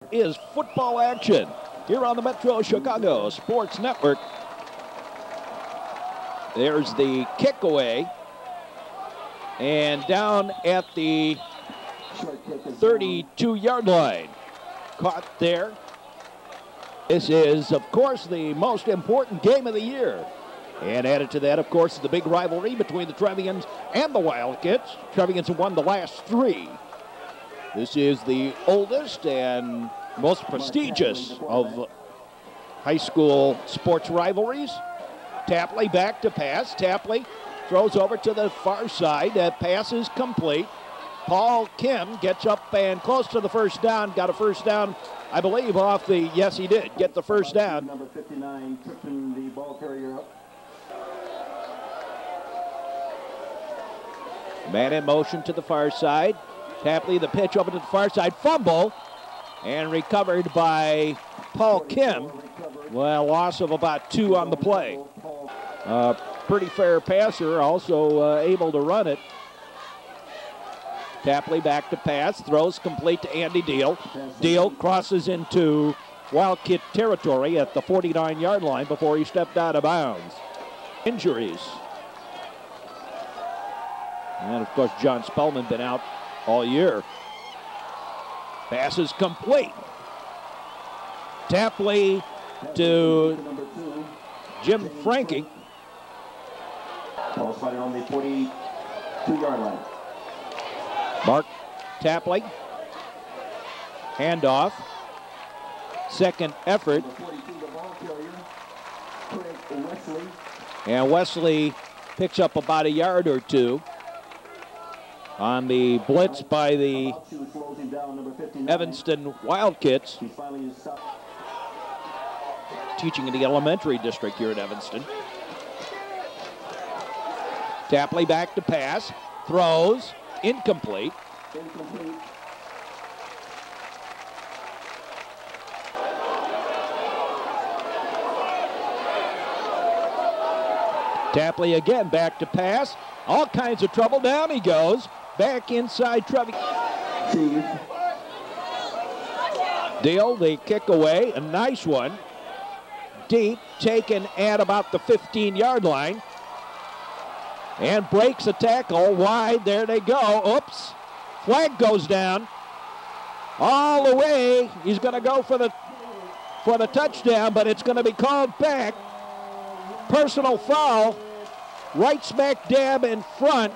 Is football action here on the Metro Chicago Sports Network. There's the kick away, and down at the 32-yard line. Caught there. This is, of course, the most important game of the year. And added to that, of course, is the big rivalry between the Trevians and the Wildkits. Trevians have won the last 3. This is the oldest and most prestigious of high school sports rivalries. Tapley back to pass. Tapley throws over to the far side. That pass is complete. Paul Kim gets up and close to the first down. Got a first down, I believe, off the, yes, he did get the first down. Number 59 tripping the ball carrier up. Man in motion to the far side. Tapley, the pitch over to the far side. Fumble. And recovered by Paul Kim. Well, loss of about 2 on the play. Pretty fair passer, also able to run it. Tapley back to pass, throws complete to Andy Deal. Deal crosses into Wildkit territory at the 49-yard line before he stepped out of bounds. Injuries. And, of course, John Spellman been out all year. Pass is complete. Tapley to Jim Frankie. Ball spotted on the 42-yard line. Mark Tapley. Handoff. Second effort. And Wesley picks up about a yard or 2 on the blitz by the Evanston Wildkits, teaching in the elementary district here at Evanston. Tapley back to pass, throws, incomplete. Tapley again back to pass, all kinds of trouble, down he goes. Back inside Trevians. Deal, the kick away, a nice one. Deep, taken at about the 15-yard line. And breaks a tackle wide, there they go. Oops, flag goes down. All the way, he's gonna go for the touchdown, but it's gonna be called back. Personal foul, right smack dab in front.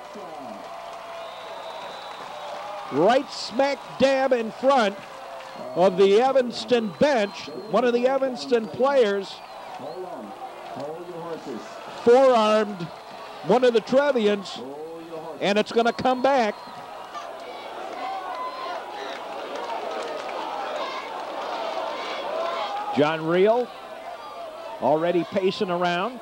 Right smack dab in front of the Evanston bench. One of the Evanston players forearmed one of the Trevians, and it's going to come back. John Reel already pacing around,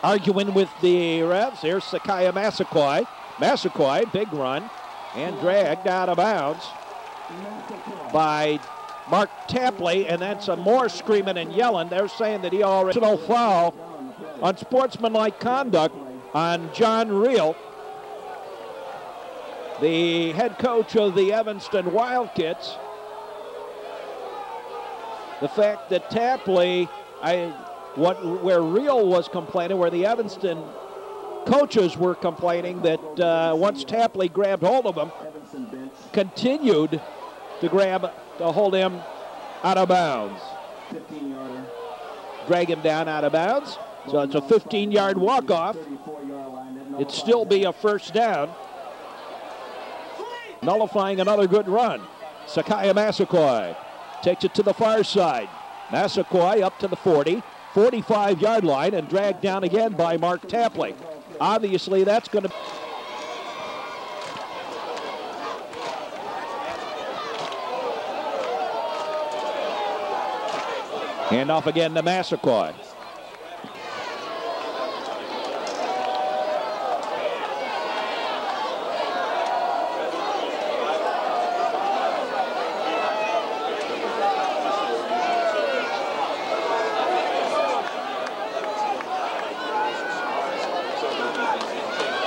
arguing with the refs. Here's Sakaya Massaquoi. Massaquoi, big run, and dragged out of bounds by Mark Tapley, and then some more screaming and yelling. They're saying that he already had a foul on sportsmanlike conduct on John Reel, the head coach of the Evanston Wildkits. The fact that Tapley, where Reel was complaining, where the Evanston coaches were complaining that once Tapley grabbed hold of him, continued to hold him out of bounds. Drag him down out of bounds. So it's a 15-yard walk-off. It'd still be a first down. Nullifying another good run. Sakaya Massaquoi takes it to the far side. Massaquoi up to the 40, 45-yard line, and dragged down again by Mark Tapley. Obviously, that's going to... Handoff again to Massaquoi.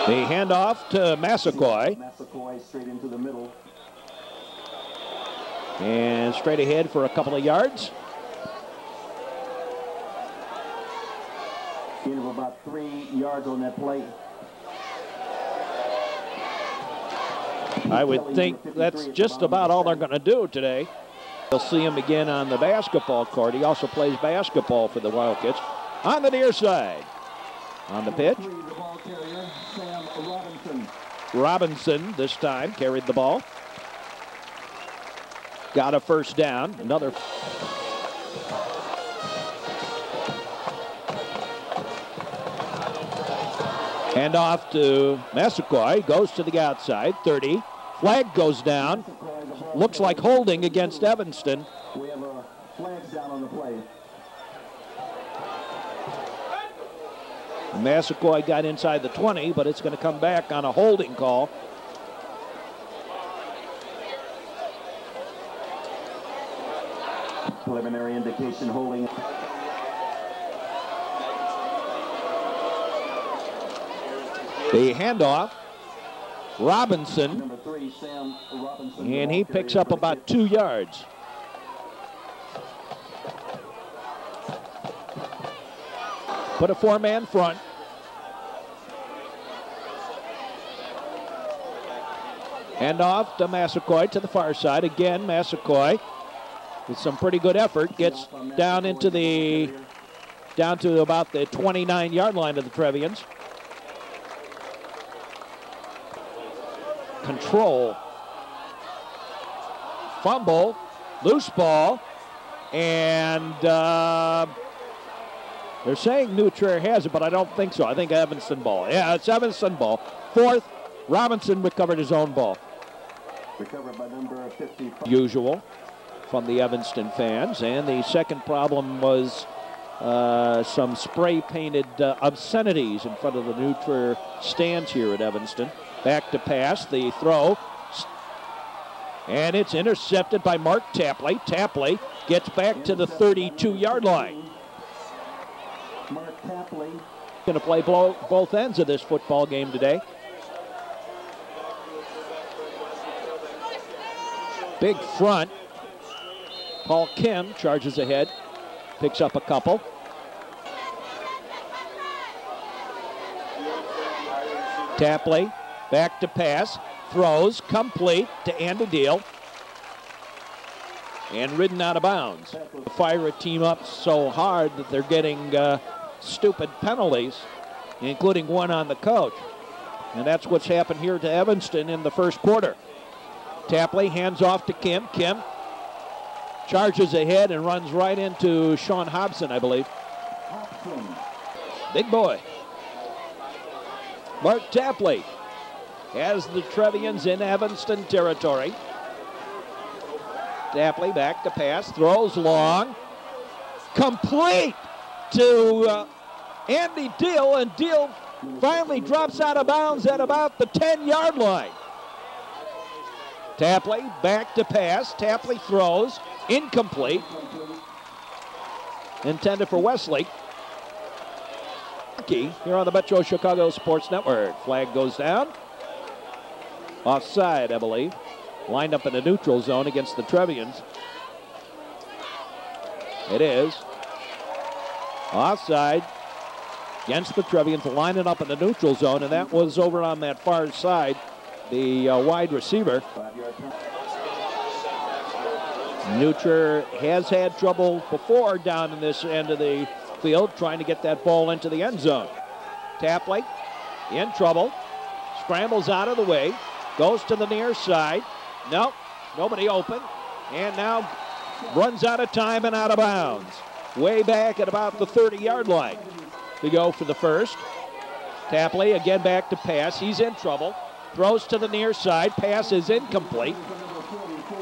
The handoff to Massaquoi. Massaquoi straight into the middle. And straight ahead for a couple of yards. Gain of about 3 yards on that play. I would think that's just about all they're going to do today. You'll see him again on the basketball court. He also plays basketball for the Wildkits. On the near side. On the pitch. Robinson this time carried the ball. Got a first down. Another. Hand off to Massaquoi. Goes to the outside. 30. Flag goes down. Looks like holding against Evanston. We have a flag down on the play. Massaquoi got inside the 20, but it's going to come back on a holding call. Preliminary indication holding. The handoff. Robinson. Number 3, Sam Robinson. And he picks up about 2 yards. Put a 4-man front. Hand off to Massaquoi to the far side. Again, Massaquoi with some pretty good effort gets down to about the 29-yard line of the Trevians. Control. Fumble. Loose ball. And they're saying New Trier has it, but I don't think so. I think Evanston ball. Yeah, it's Evanston ball. 4th, Robinson recovered his own ball. Recovered by number 55. Usual from the Evanston fans. And the second problem was some spray-painted obscenities in front of the New Trier stands here at Evanston. Back to pass, the throw. And it's intercepted by Mark Tapley. Tapley gets back to the 32-yard line. Mark Tapley Going to play both ends of this football game today. Big front. Paul Kim charges ahead. Picks up a couple. Tapley back to pass. Throws complete to Andy Deal. And ridden out of bounds. Fire a team up so hard that they're getting stupid penalties, including one on the coach. And that's what's happened here to Evanston in the first quarter. Tapley hands off to Kim. Kim charges ahead and runs right into Sean Hobson, I believe. Big boy. Mark Tapley has the Trevians in Evanston territory. Tapley back to pass, throws long, complete to Andy Deal, and Deal finally drops out of bounds at about the 10-yard line. Tapley back to pass, Tapley throws, incomplete, intended for Wesley. Here on the Metro Chicago Sports Network. Flag goes down. Offside, I believe. Lined up in the neutral zone against the Trevians. It is. Offside against the Trevians, lining up in the neutral zone, and that was over on that far side, the wide receiver. New Trier has had trouble before down in this end of the field trying to get that ball into the end zone. Tapley in trouble, scrambles out of the way, goes to the near side. Nope, nobody open, and now runs out of time and out of bounds. Way back at about the 30-yard line to go for the first. Tapley again back to pass. He's in trouble. Throws to the near side. Pass is incomplete.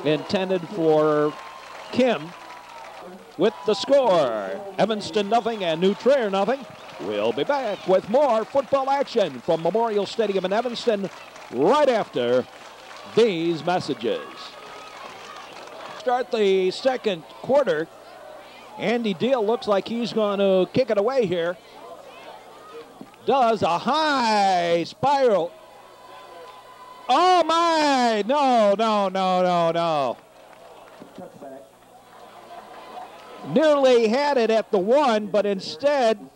Intended for Kim with the score. Evanston nothing and New Trier nothing. We'll be back with more football action from Memorial Stadium in Evanston right after these messages. Start the second quarter. Andy Deal looks like he's going to kick it away here. Does a high spiral. Oh my, no. nearly had it at the 1, but instead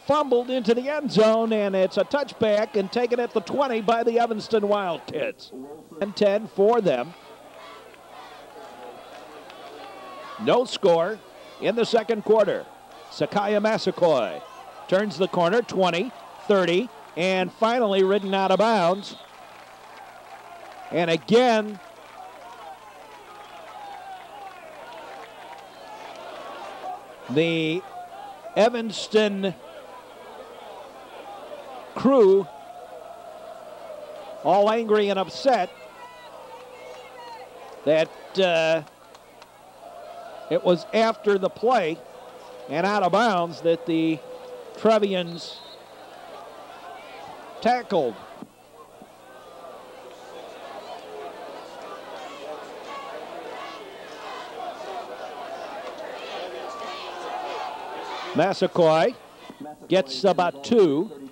fumbled into the end zone, and it's a touchback and taken at the 20 by the Evanston Wildkits. And 10 for them. No score in the second quarter. Sakaya Massaquoi turns the corner, 20, 30, and finally ridden out of bounds. And again, the Evanston crew all angry and upset that it was after the play and out of bounds that the Trevians tackled. Massaquoi gets about 2.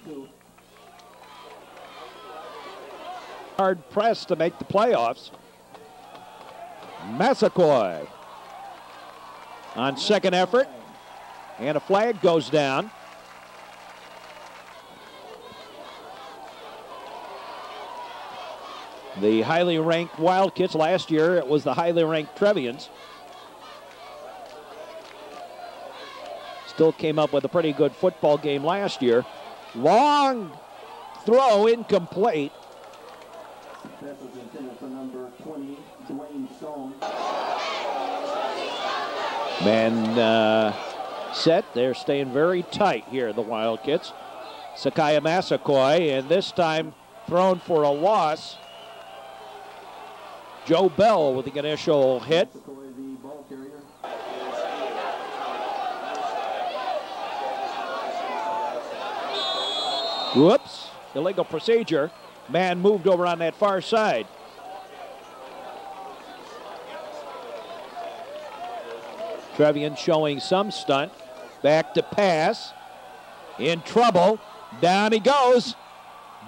Hard pressed to make the playoffs. Massaquoi on second effort, and a flag goes down. The highly ranked Wildkits, last year it was the highly ranked Trevians, still came up with a pretty good football game last year. Long throw, incomplete. Pass is intended for number 20, Dwayne Stone. Man set. They're staying very tight here, the Wildkits. Sakaya Massaquoi, and this time thrown for a loss. Joe Bell with the initial hit. Whoops, illegal procedure. Man moved over on that far side. Trevian showing some stunt. Back to pass. In trouble. Down he goes.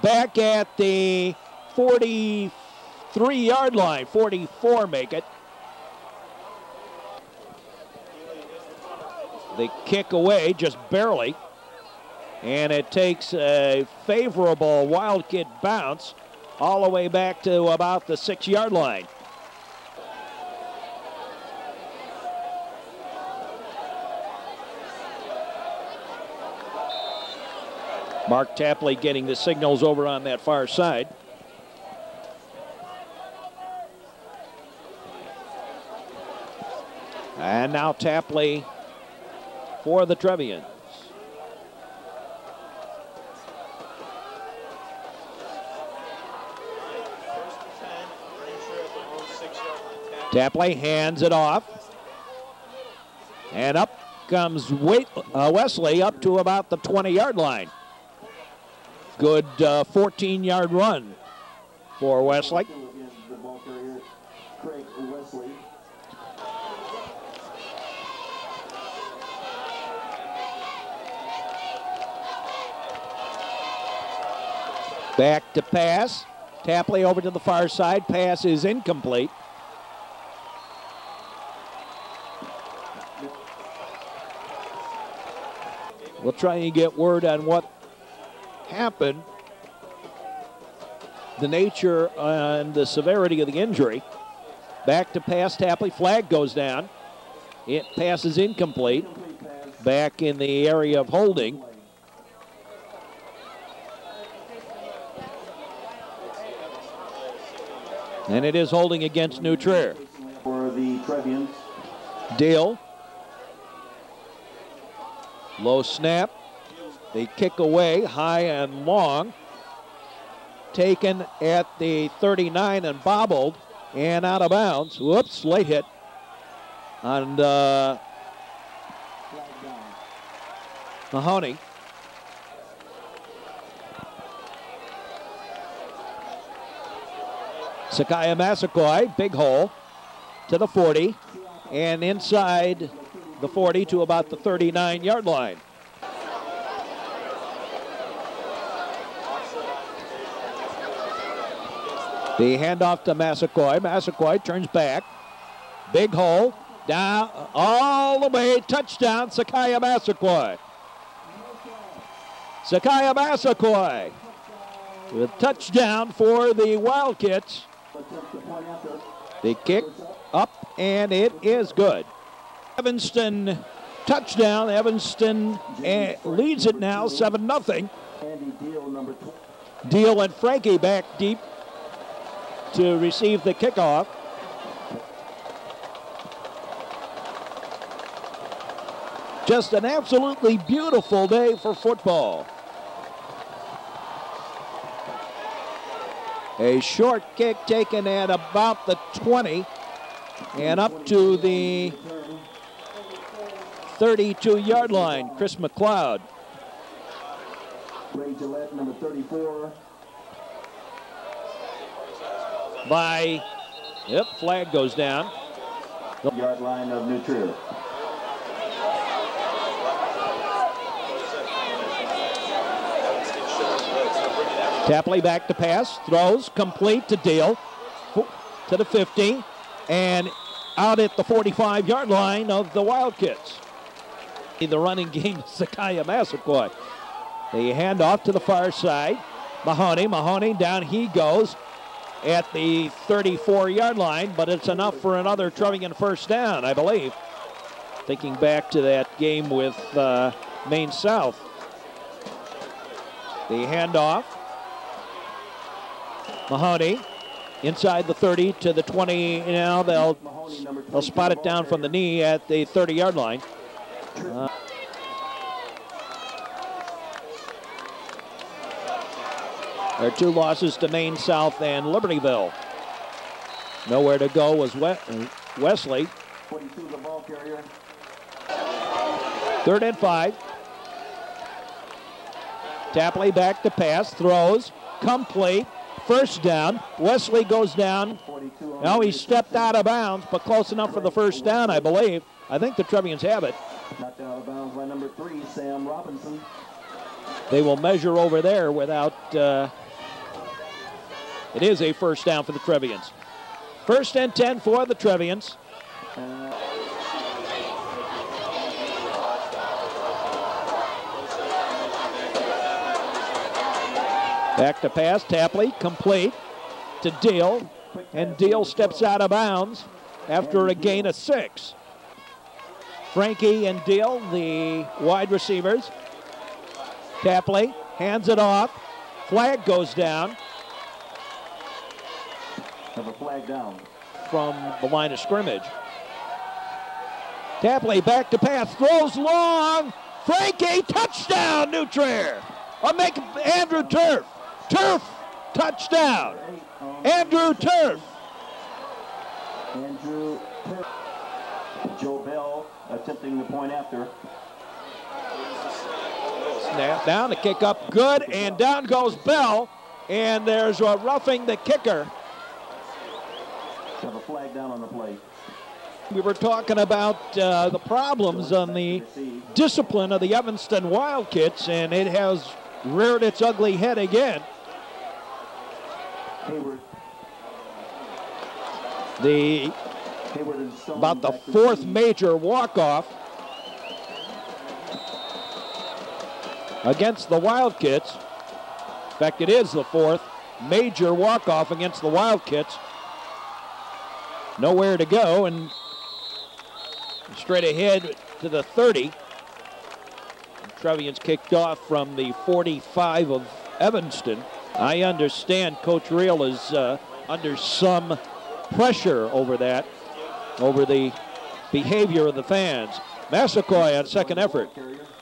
Back at the 43-yard line. 44 make it. They kick away just barely. And it takes a favorable Wildkit bounce all the way back to about the 6-yard line. Mark Tapley getting the signals over on that far side. And now Tapley for the Trevians. Tapley hands it off. And up comes Wesley up to about the 20-yard line. Good 14-yard run for Wesley. Back to pass. Tapley over to the far side. Pass is incomplete. We'll try and get word on what happened, the nature and the severity of the injury. Back to pass, Tapley. Flag goes down. It passes incomplete. Back in the area of holding. And it is holding against New Trier. For the Trevians. Deal. Low snap. They kick away high and long. Taken at the 39 and bobbled and out of bounds. Whoops, late hit. And Mahoney. Sakaya Massaquoi, big hole to the 40 and inside the 40 to about the 39-yard line. The handoff to Massaquoi. Massaquoi turns back. Big hole Down, all the way, touchdown, Sakaya Massaquoi. Sakaya Massaquoi with touchdown for the Wildkits. The kick up, and it is good. Evanston touchdown. Evanston leads it now 7-0. Deal and Frankie back deep to receive the kickoff. Just an absolutely beautiful day for football. A short kick taken at about the 20 and up to the 32-yard line. Chris McLeod. Ray Gillette, number 34. Flag goes down. Yard line of New Trier. Tapley back to pass, throws, complete to Deal, to the 50, and out at the 45-yard line of the Wildkits. The running game, Sakaya Massaquoi. The handoff to the far side. Mahoney, down he goes at the 34-yard line, but it's enough for another Trevian first down, I believe. Thinking back to that game with Maine South. The handoff. Mahoney inside the 30 to the 20. Now they'll spot it down from the knee at the 30-yard line. There are two losses to Maine South and Libertyville. Nowhere to go was Wesley. 42, the ball carrier. 3rd and 5. Tapley back to pass, throws, complete. First down. Wesley goes down. Now he stepped out of bounds, but close enough for the first down, I believe. I think the Trevians have it. Knocked out of bounds by number 3, Sam Robinson. They will measure over there without... it is a first down for the Trevians. 1st and 10 for the Trevians. Back to pass, Tapley, complete to Deal, and Deal steps out of bounds after a gain of 6. Frankie and Deal, the wide receivers. Tapley hands it off. Flag goes down. Have a flag down. From the line of scrimmage. Tapley back to pass, throws long. Frankie, touchdown, New Trier. Make Andrew Turf. Turf, touchdown. Andrew Turf. Andrew Turf. Joe Bell attempting the point after. Snap down, the kick up, good, and down goes Bell, and there's a roughing the kicker. Have a flag down on the play. We were talking about the problems on the discipline of the Evanston Wildkits, and it has reared its ugly head again. Hayward. About the 4th major walk-off against the Wildkits. In fact, it is the 4th major walk-off against the Wildkits. Nowhere to go, and straight ahead to the 30. Trevians kicked off from the 45 of Evanston. I understand Coach Reel is under some pressure over that, over the behavior of the fans. Massaquoi on second effort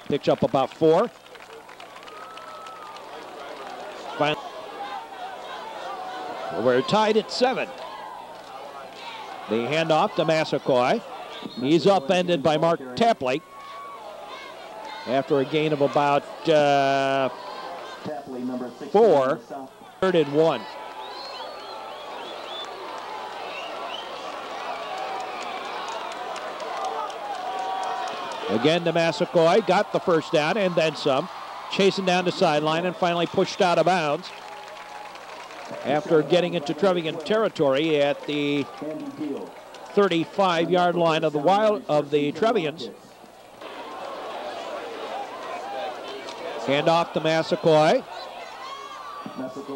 picks up about 4. Finally, we're tied at 7. The handoff to Massaquoi. He's upended by Mark Tapley after a gain of about 4. 3rd and 1. Again to Massaquoi, got the first down and then some. Chasing down the sideline and finally pushed out of bounds after getting into Trevian territory at the 35-yard line of the Trevians. Hand off to Massaquoi.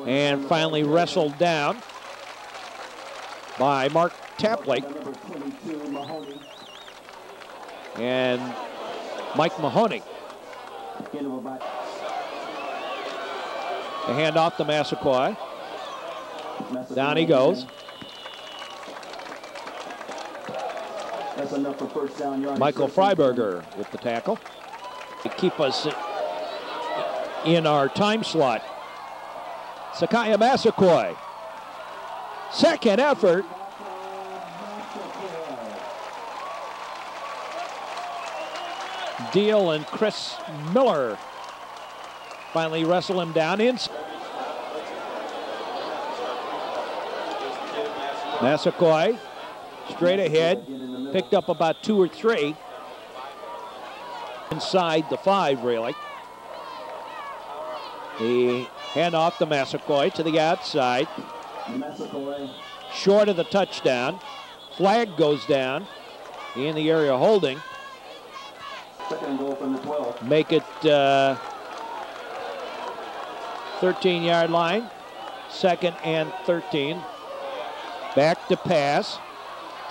And finally wrestled down by Mark Tapley. And Mike Mahoney. The hand off to Massaquoi. Down he goes. That's enough for first down yard. Michael Freiberger with the tackle to keep us in our time slot. Sakaya Massaquoi. Second effort. Deal and Chris Miller finally wrestle him down in. Massaquoi straight ahead, picked up about 2 or 3 inside the 5, really. The handoff to Massaquoi to the outside, short of the touchdown. Flag goes down in the area holding. Second and goal from the 12. Make it 13-yard line. Second and 13. Back to pass.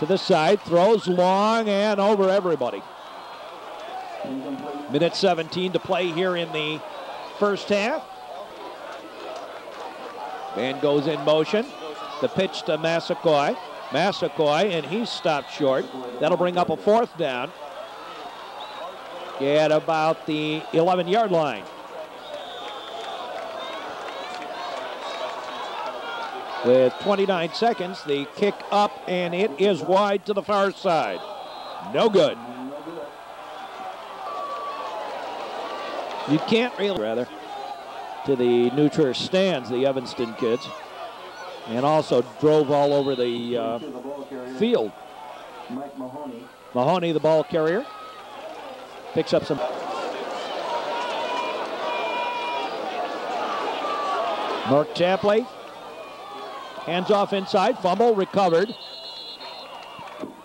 To the side. Throws long and over everybody. Minute 17 to play here in the first half. Man goes in motion. The pitch to Massaquoi. Massaquoi, and he's stopped short. That'll bring up a 4th down at about the 11-yard line. With 29 seconds, the kick up, and it is wide to the far side. No good. You can't really, rather, to the New Trier stands, the Evanston kids, and also drove all over the field. Mike Mahoney. Mahoney, the ball carrier, picks up some. Mark Tapley. Hands off inside, fumble recovered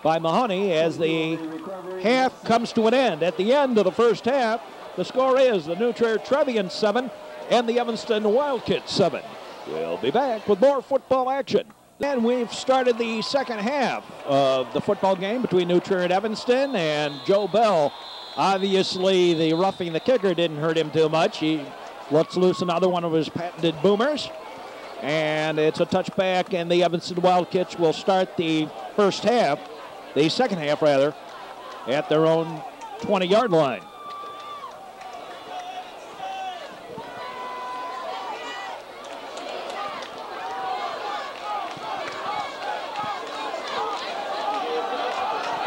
by Mahoney as the half comes to an end. At the end of the first half, the score is the New Trier Trevians 7 and the Evanston Wildkits 7. We'll be back with more football action. And we've started the second half of the football game between New Trier and Evanston, and Joe Bell, obviously the roughing the kicker didn't hurt him too much. He lets loose another one of his patented boomers. And it's a touchback, and the Evanston Wildkits will start the second half rather, at their own 20-yard line.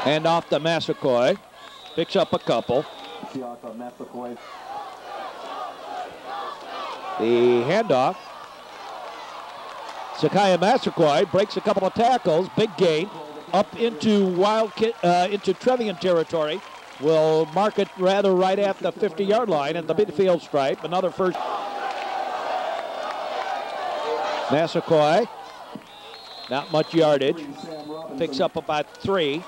Hand off to Massaquoi, picks up a couple. The handoff. Sakaya Massaquoi breaks a couple of tackles, big gain, up into into Trevian territory. Will mark it rather right at the 50-yard line and the midfield stripe. Another first. Massaquoi, not much yardage, picks up about 3.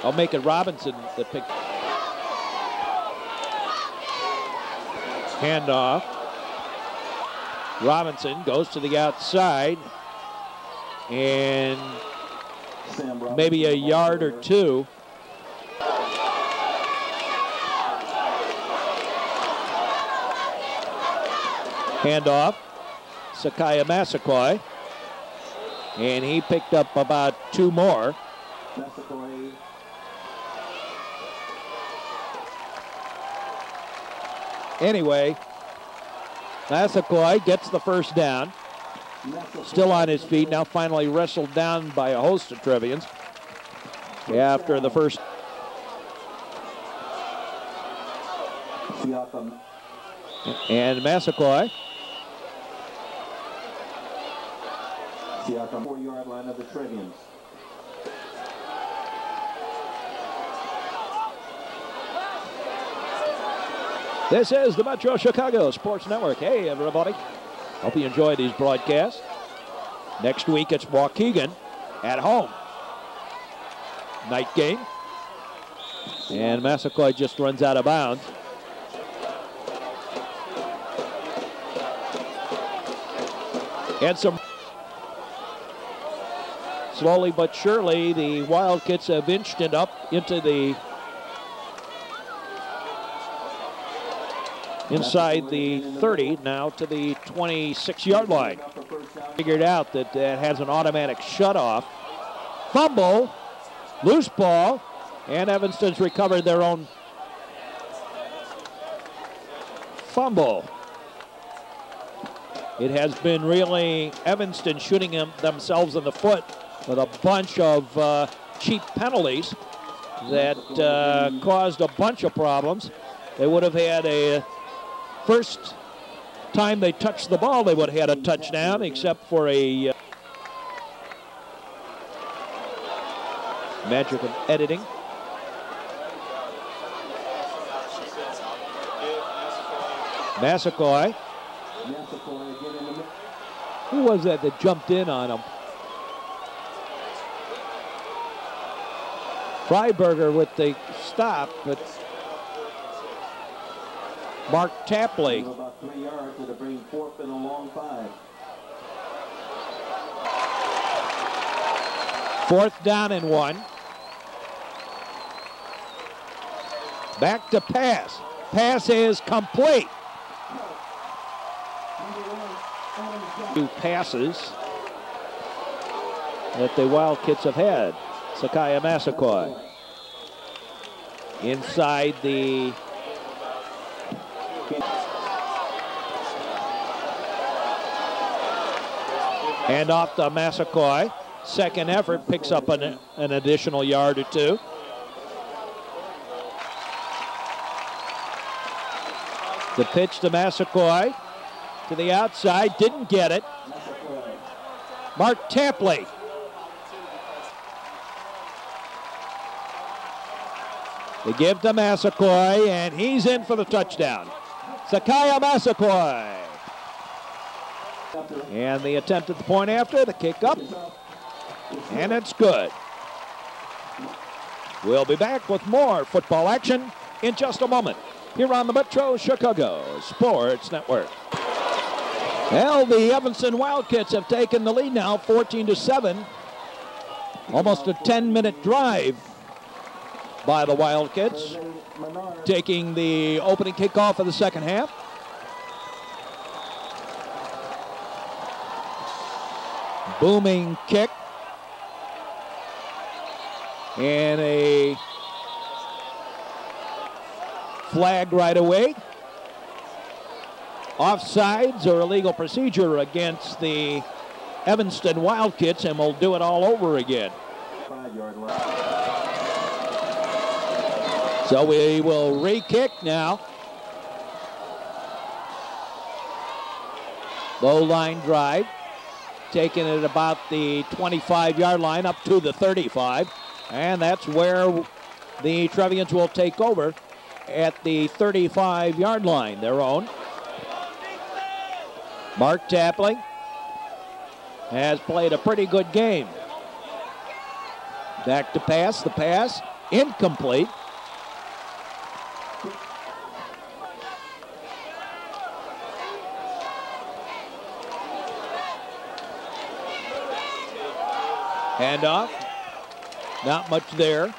I'll make it Robinson that picked. Handoff. Robinson goes to the outside and maybe a yard or 2. Handoff, Sakaya Massaquoi, and he picked up about 2 more. Anyway, Massaquoi gets the first down. Still on his feet, now finally wrestled down by a host of Trevians after the first. And Massaquoi. 4-yard line of the Trevians. This is the Metro Chicago Sports Network. Hey, everybody. Hope you enjoy these broadcasts. Next week, it's Waukegan at home. Night game. And Massaquoi just runs out of bounds. And some slowly but surely, the Wildkits have inched it up into the inside the 30, now to the 26-yard line. Figured out that that has an automatic shutoff. Fumble, loose ball, and Evanston's recovered their own fumble. It has been really Evanston shooting themselves in the foot with a bunch of cheap penalties that caused a bunch of problems. They would have had a first time they touched the ball, they would have had a touchdown, except for a magic of editing. Massaquoi. Who was that jumped in on him? Freiberger with the stop, but Mark Tapley. About 3 yards to bring fourth and a long 5. Fourth down and 1. Back to pass. Pass is complete. 2 passes that the Wildkits have had. Sakaya Massaquoi inside the hand off to Massaquoi. Second effort picks up an additional yard or 2. The pitch to Massaquoi to the outside, didn't get it. Mark Tapley. They give to Massaquoi, and he's in for the touchdown. Sakaya Massaquoi. And the attempt at the point after, the kick up, and it's good. We'll be back with more football action in just a moment here on the Metro Chicago Sports Network. Well, the Evanston Wildkits have taken the lead now, 14-7. Almost a 10-minute drive by the Wildkits, taking the opening kickoff of the second half. Booming kick. And a flag right away. Offsides or illegal procedure against the Evanston Wildkits, and we'll do it all over again. 5-yard line. So we will re-kick now. Low line drive, taking it about the 25-yard line up to the 35, and that's where the Trevians will take over at the 35-yard line, their own. Mark Tapley has played a pretty good game. Back to pass, the pass incomplete. Handoff, not much there.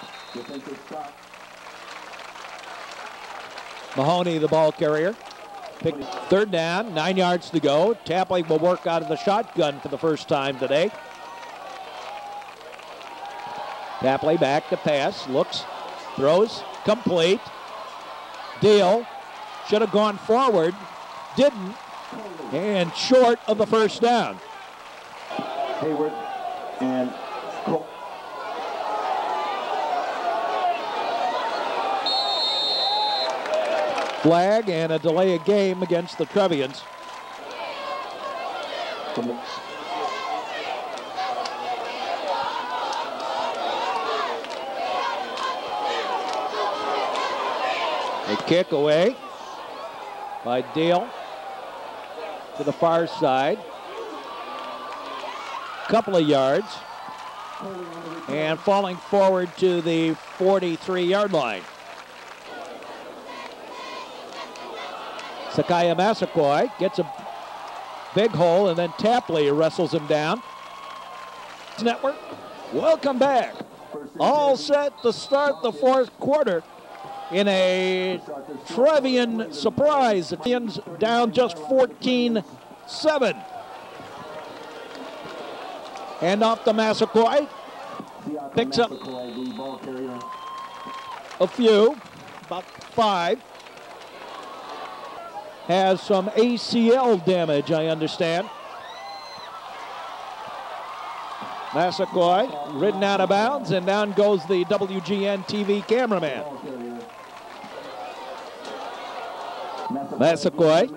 Mahoney, the ball carrier. Third down, 9 yards to go. Tapley will work out of the shotgun for the first time today. Tapley back to pass, looks, throws, complete. Deal, should have gone forward, didn't, and short of the first down. Hayward and Cole. Flag and a delay of game against the Trevians. A kick away by Dale to the far side. Couple of yards. and falling forward to the 43-yard line. Sakaya Massaquoi gets a big hole, and then Tapley wrestles him down. Network, welcome back. All set to start the fourth quarter in a Trevian surprise. The Trevians down just 14-7. Hand off to Massaquoi. Picks up a few, about 5. Has some ACL damage, I understand. Massaquoi ridden out of bounds, and down goes the WGN TV cameraman. Massaquoi.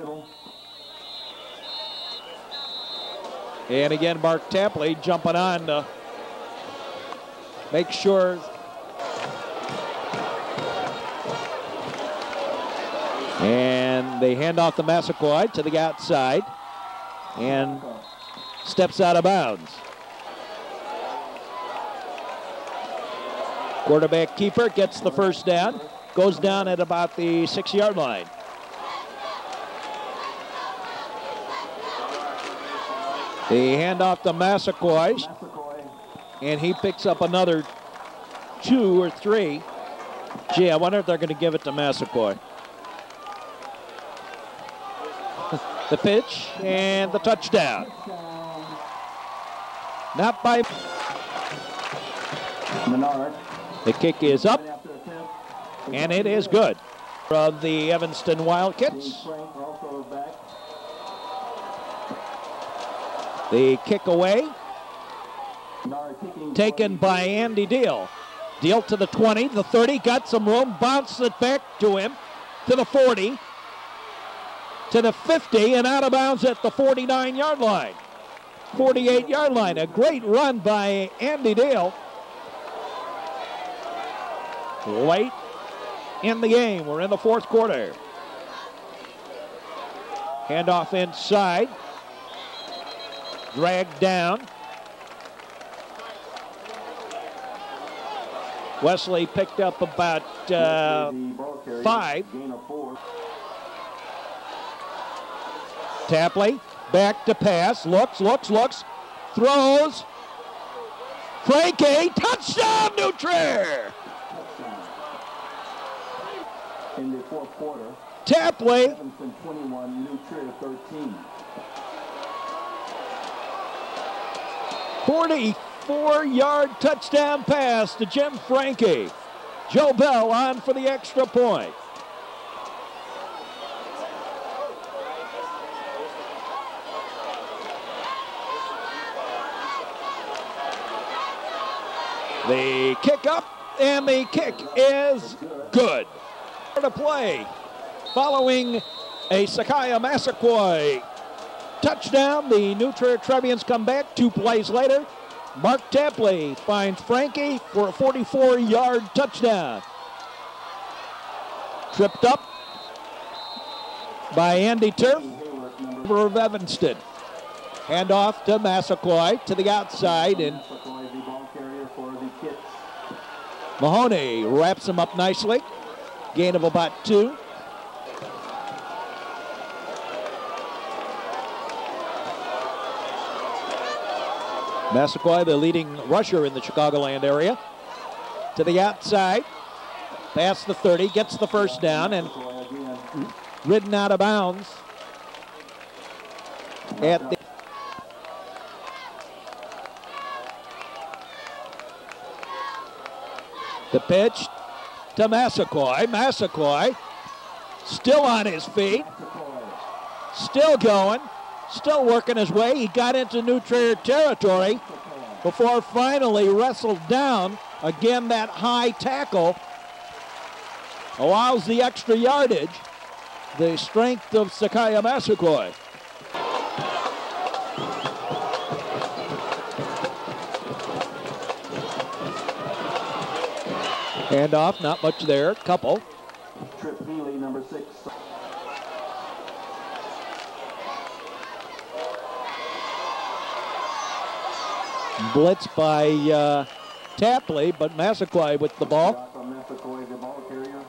And again, Mark Tapley jumping on to make sure. And they hand off to Massaquoi to the outside and steps out of bounds. Quarterback keeper gets the first down, goes down at about the 6-yard line. They hand off to Massaquoi, and he picks up another 2 or 3. Gee, I wonder if they're going to give it to Massaquoi. The pitch and the touchdown. Not by Menard. The kick is up, and it is good. From the Evanston Wildkits. The kick away, taken by Andy Deal. Deal to the 20, the 30, got some room, bounced it back to him, to the 40, to the 50, and out of bounds at the 49-yard line. 48-yard line, a great run by Andy Deal. Late in the game, we're in the fourth quarter. Handoff inside. Dragged down. Wesley picked up about 5. Tapley back to pass. Looks. Throws. Frankie. Touchdown, New Trier. In the fourth quarter, Tapley. Evanston 21, New Trier 13. 44-yard touchdown pass to Jim Frankie. Joe Bell on for the extra point. The kick up, and the kick is good. To play following a Sakaya Massaquoi touchdown. The New Trier Trevians come back 2 plays later. Mark Tapley finds Frankie for a 44-yard touchdown. Tripped up by Andy Turf of Evanston. Handoff to Massaquoi to the outside, and Mahoney wraps him up nicely. Gain of about 2. Massaquoi, the leading rusher in the Chicagoland area. To the outside. Past the 30. Gets the first down and ridden out of bounds at the pitch to Massaquoi. Massaquoi still on his feet, still going, still working his way. He got into New Trier territory before finally wrestled down. Again, that high tackle allows the extra yardage. The strength of Sakaya Massaquoi. Handoff, not much there, couple. Trip Healy, number 6. Blitz by Tapley, but Massaquoi with the ball. Massaquoi, the ball carrier.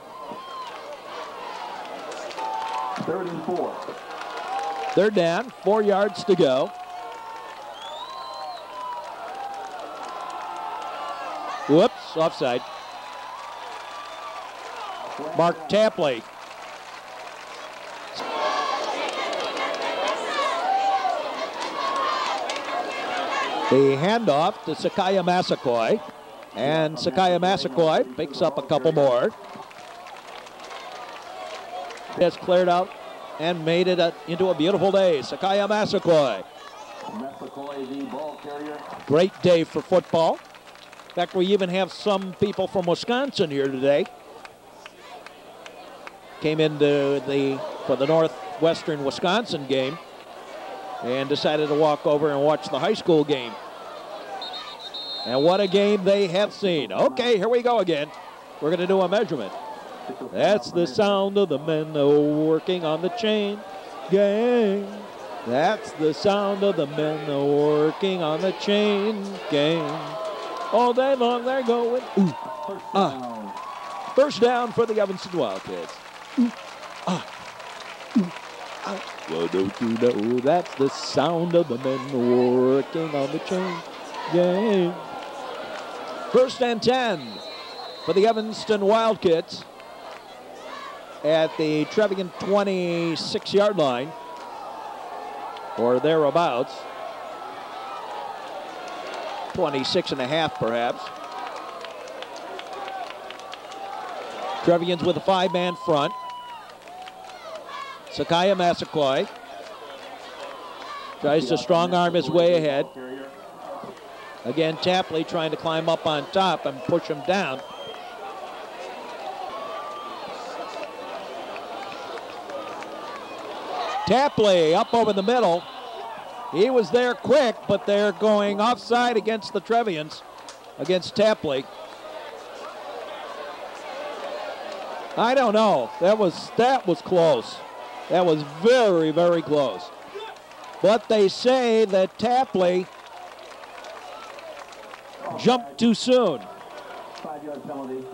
3rd and 4. They're down, 4 yards to go. Whoops, offside. Mark Tapley. The handoff to Sakaya Massaquoi. And Sakaya Massaquoi picks up a couple more. Has cleared out and made it into a beautiful day. Sakaya Massaquoi. Massaquoi, the ball carrier. Great day for football. In fact, we even have some people from Wisconsin here today. Came into for the Northwestern Wisconsin game and decided to walk over and watch the high school game. And what a game they have seen. Okay, here we go again. We're going to do a measurement. That's the sound of the men working on the chain gang. That's the sound of the men working on the chain gang. All day long they're going. Ooh, First down for the Evanston Wildkits. Well, don't you know that's the sound of the men working on the chain gang. 1st and 10 for the Evanston Wildkits at the Trevian 26-yard line or thereabouts. 26 and a half perhaps. Trevians with a 5-man front. Sakaya Massaquoi tries to strong arm his way ahead. Again, Tapley trying to climb up on top and push him down. Tapley up over the middle. He was there quick, but they're going offside against the Trevians, against Tapley. I don't know. That was close. That was very, very close. But they say that Tapley jumped too soon. 5-yard penalty.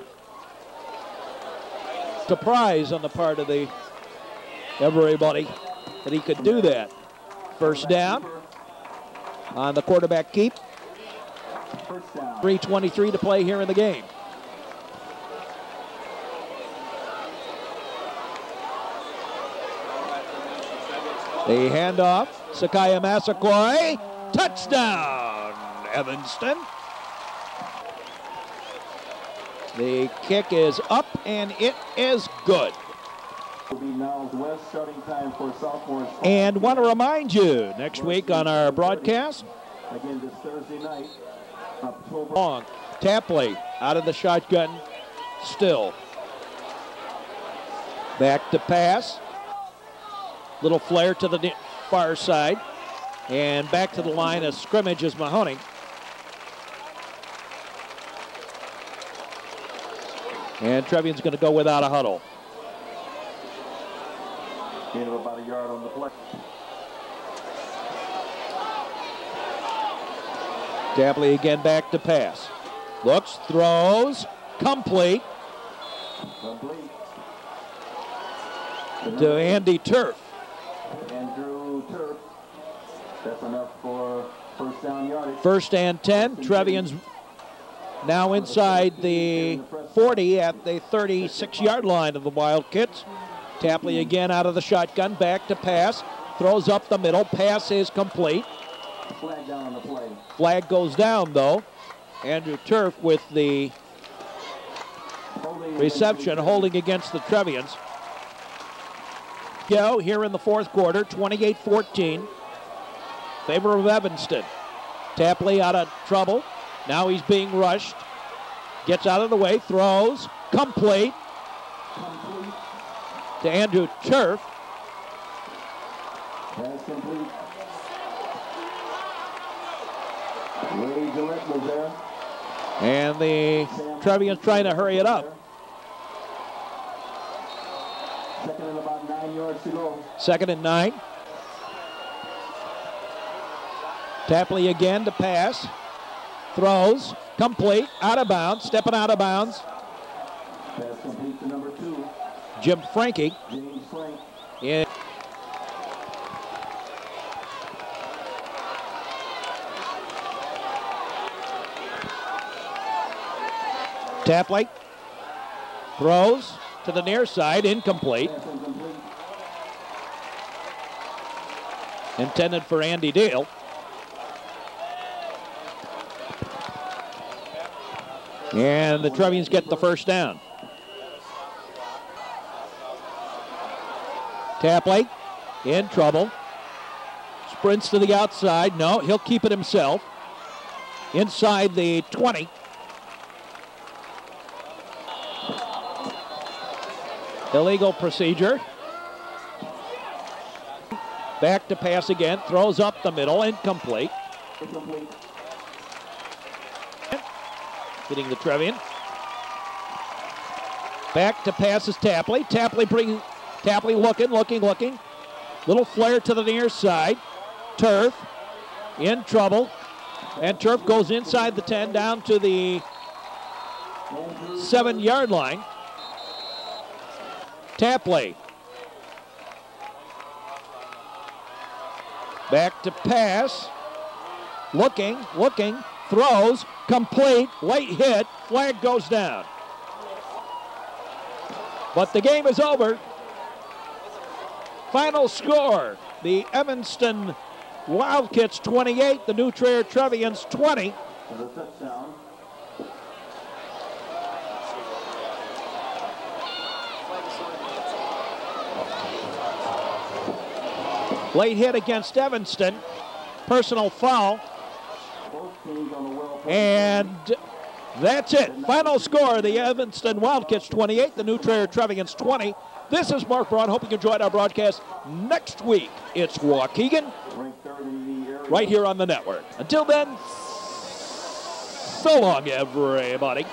Surprise on the part of everybody that he could do that. First down on the quarterback keep. 3:23 to play here in the game. The handoff, Sakaya Massaquoi, touchdown, Evanston. The kick is up and it is good. And want to remind you, next week on our broadcast, again this Thursday night, October. Long, Tapley out of the shotgun, still. Back to pass. Little flare to the far side. And back to the line of scrimmage is Mahoney. And Trevian's going to go without a huddle. Gain of about a yard on the play. Tapley again back to pass. Looks, throws, complete. To Andy Turf. Andrew Turf. That's enough for first down yardage. 1st and 10. Trevians now inside the 40 at the 36-yard line of the Wildkits. Tapley again out of the shotgun, back to pass. Throws up the middle. Pass is complete. Flag down on the play. Flag goes down, though. Andrew Turf with the reception, holding against the Trevians. Go here in the 4th quarter, 28-14. Favor of Evanston. Tapley out of trouble. Now he's being rushed. Gets out of the way, throws, complete. To Andrew Turf. Pass complete. Ray Gillette was there. And the Trevians trying to hurry it up. 2nd and about 9 yards to go. 2nd and 9. Tapley again to pass. Throws, complete, out of bounds, stepping out of bounds. Pass complete to number 2. Jim Frankie. James Frank. In. Tapley throws to the near side, incomplete. Pass incomplete. Intended for Andy Dale. And the Trevians get the first down. Tapley in trouble. Sprints to the outside. No, he'll keep it himself. Inside the 20. Illegal procedure. Back to pass again. Throws up the middle. Incomplete. Hitting the Trevian. Back to pass is Tapley. Tapley looking. Little flare to the near side. Turf in trouble. And Turf goes inside the 10 down to the 7-yard line. Tapley. Back to pass. Looking. Throws. Complete. Late hit. Flag goes down. But the game is over. Final score, the Evanston Wildkits 28, the New Trier Trevians 20. The touchdown. Late hit against Evanston. Personal foul. And that's it. Final score, the Evanston Wildkits 28, the New Trier Trevians 20. This is Mark Braun. Hope you enjoyed our broadcast. Next week, it's Waukegan right here on the network. Until then, so long, everybody.